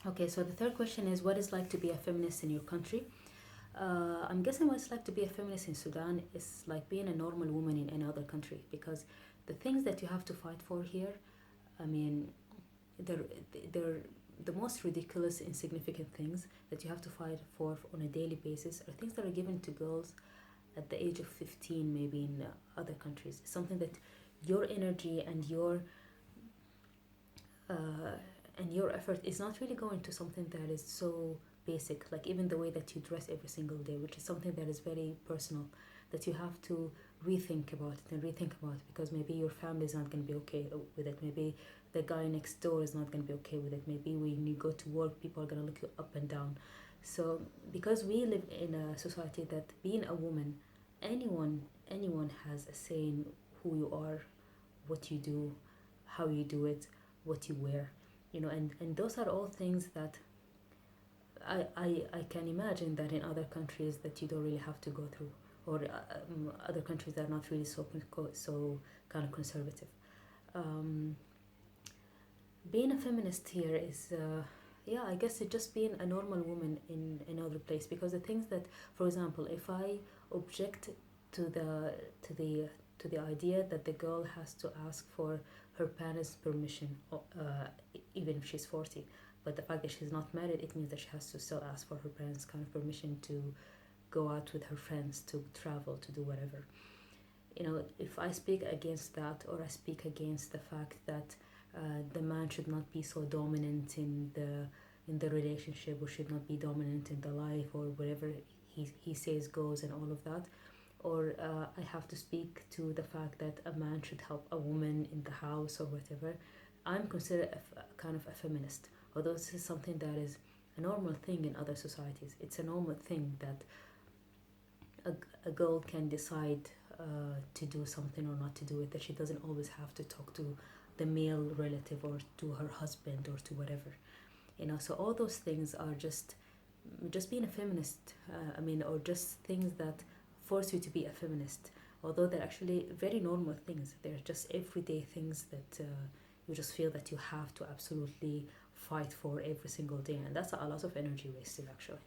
Okay, so the third question is, what is like to be a feminist in your country? I'm guessing what it's like to be a feminist in Sudan is like being a normal woman in any other country, because the things that you have to fight for here, I mean, they're, they're the most ridiculous, insignificant things that you have to fight for on a daily basis are things that are given to girls at the age of 15, maybe in other countries. Something that your energy uh, and your effort is not really going to something that is so basic, like even the way that you dress every single day, which is something that is very personal, that you have to rethink about it, because maybe your family is not going to be okay with it. Maybe the guy next door is not going to be okay with it. Maybe when you go to work, people are going to look you up and down. So because we live in a society that being a woman, anyone has a say in who you are, what you do, how you do it, what you wear, and those are all things that I can imagine that in other countries that you don't really have to go through, or other countries that are not really so kind of conservative. Um, Being a feminist here is, yeah, I guess it's just being a normal woman in another place, because the things that, for example, if I object to the to the to the idea that the girl has to ask for her parents' permission, even if she's 40, but the fact that she's not married, it means that she has to still ask for her parents' kind of permission to go out with her friends, to travel, to do whatever. If I speak against that, or I speak against the fact that the man should not be so dominant in the relationship, or should not be dominant in the life, or whatever he says goes, and all of that, or I have to speak to the fact that a man should help a woman in the house or whatever, I'm considered a kind of a feminist. Although this is something that is a normal thing in other societies. It's a normal thing that a girl can decide to do something or not to do it, that she doesn't always have to talk to the male relative, or to her husband, or to whatever. So all those things are just being a feminist. Or just things that force you to be a feminist, although they're actually very normal things. They're just everyday things that you just feel that you have to absolutely fight for every single day, and that's a lot of energy wasted, actually.